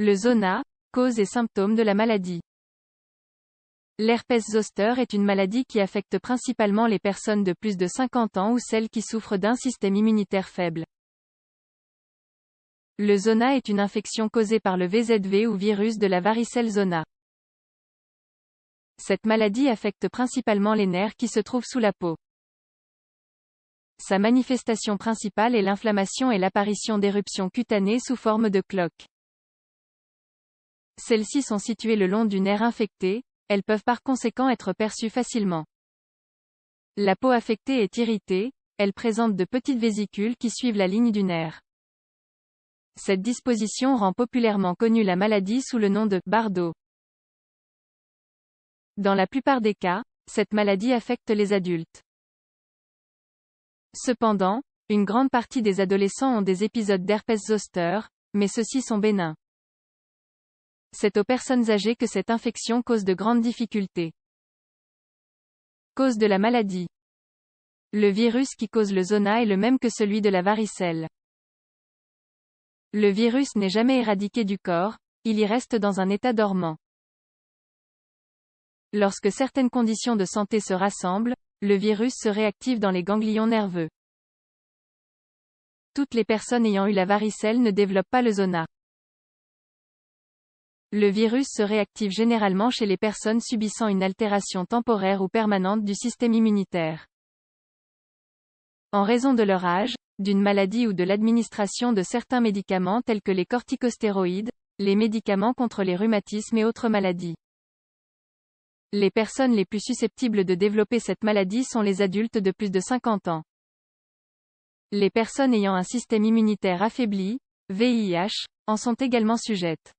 Le zona, cause et symptômes de la maladie. L'herpès zoster est une maladie qui affecte principalement les personnes de plus de 50 ans ou celles qui souffrent d'un système immunitaire faible. Le zona est une infection causée par le VZV ou virus de la varicelle zona. Cette maladie affecte principalement les nerfs qui se trouvent sous la peau. Sa manifestation principale est l'inflammation et l'apparition d'éruptions cutanées sous forme de cloques. Celles-ci sont situées le long du nerf infecté, elles peuvent par conséquent être perçues facilement. La peau affectée est irritée, elle présente de petites vésicules qui suivent la ligne du nerf. Cette disposition rend populairement connue la maladie sous le nom de bardeau. Dans la plupart des cas, cette maladie affecte les adultes. Cependant, une grande partie des adolescents ont des épisodes d'herpès zoster, mais ceux-ci sont bénins. C'est aux personnes âgées que cette infection cause de grandes difficultés. Cause de la maladie. Le virus qui cause le zona est le même que celui de la varicelle. Le virus n'est jamais éradiqué du corps, il y reste dans un état dormant. Lorsque certaines conditions de santé se rassemblent, le virus se réactive dans les ganglions nerveux. Toutes les personnes ayant eu la varicelle ne développent pas le zona. Le virus se réactive généralement chez les personnes subissant une altération temporaire ou permanente du système immunitaire. En raison de leur âge, d'une maladie ou de l'administration de certains médicaments tels que les corticostéroïdes, les médicaments contre les rhumatismes et autres maladies. Les personnes les plus susceptibles de développer cette maladie sont les adultes de plus de 50 ans. Les personnes ayant un système immunitaire affaibli, VIH, en sont également sujettes.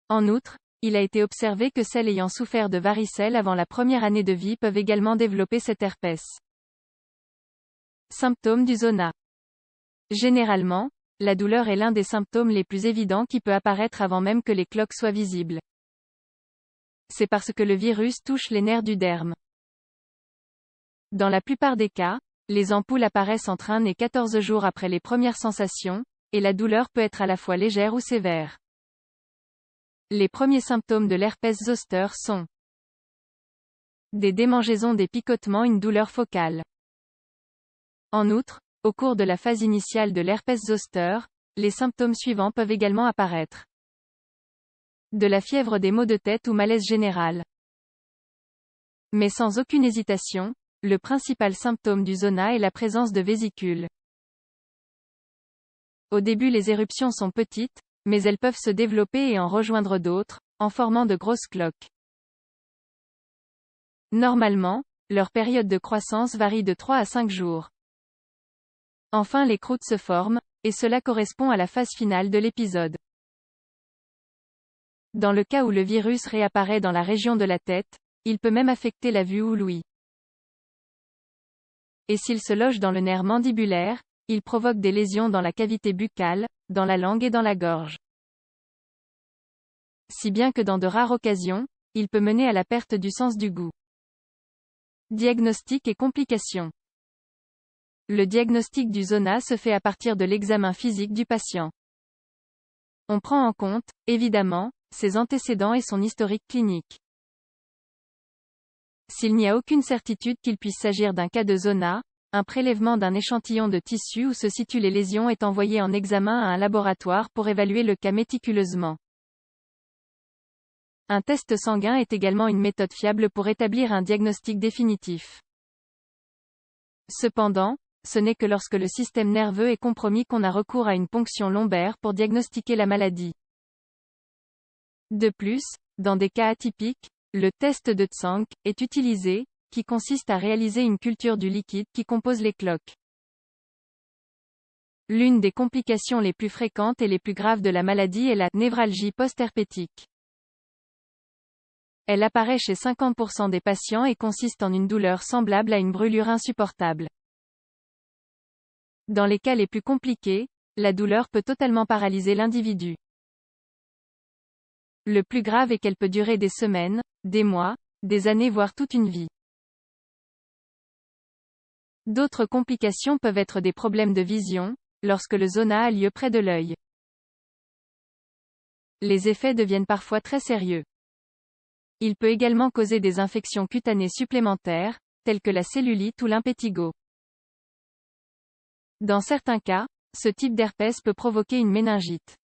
En outre, il a été observé que celles ayant souffert de varicelle avant la première année de vie peuvent également développer cet herpès. Symptômes du zona. Généralement, la douleur est l'un des symptômes les plus évidents qui peut apparaître avant même que les cloques soient visibles. C'est parce que le virus touche les nerfs du derme. Dans la plupart des cas, les ampoules apparaissent entre 1 et 14 jours après les premières sensations, et la douleur peut être à la fois légère ou sévère. Les premiers symptômes de l'herpès zoster sont des démangeaisons, des picotements, une douleur focale. En outre, au cours de la phase initiale de l'herpès zoster, les symptômes suivants peuvent également apparaître. De la fièvre, des maux de tête ou malaise général. Mais sans aucune hésitation, le principal symptôme du zona est la présence de vésicules. Au début, les éruptions sont petites, mais elles peuvent se développer et en rejoindre d'autres, en formant de grosses cloques. Normalement, leur période de croissance varie de 3 à 5 jours. Enfin, les croûtes se forment, et cela correspond à la phase finale de l'épisode. Dans le cas où le virus réapparaît dans la région de la tête, il peut même affecter la vue ou l'ouïe. Et s'il se loge dans le nerf mandibulaire, il provoque des lésions dans la cavité buccale, dans la langue et dans la gorge. Si bien que dans de rares occasions, il peut mener à la perte du sens du goût. Diagnostic et complications. Le diagnostic du zona se fait à partir de l'examen physique du patient. On prend en compte, évidemment, ses antécédents et son historique clinique. S'il n'y a aucune certitude qu'il puisse s'agir d'un cas de zona, un prélèvement d'un échantillon de tissu où se situent les lésions est envoyé en examen à un laboratoire pour évaluer le cas méticuleusement. Un test sanguin est également une méthode fiable pour établir un diagnostic définitif. Cependant, ce n'est que lorsque le système nerveux est compromis qu'on a recours à une ponction lombaire pour diagnostiquer la maladie. De plus, dans des cas atypiques, le test de Tsank est utilisé, qui consiste à réaliser une culture du liquide qui compose les cloques. L'une des complications les plus fréquentes et les plus graves de la maladie est la névralgie post-herpétique. Elle apparaît chez 50% des patients et consiste en une douleur semblable à une brûlure insupportable. Dans les cas les plus compliqués, la douleur peut totalement paralyser l'individu. Le plus grave est qu'elle peut durer des semaines, des mois, des années voire toute une vie. D'autres complications peuvent être des problèmes de vision, lorsque le zona a lieu près de l'œil. Les effets deviennent parfois très sérieux. Il peut également causer des infections cutanées supplémentaires, telles que la cellulite ou l'impétigo. Dans certains cas, ce type d'herpès peut provoquer une méningite.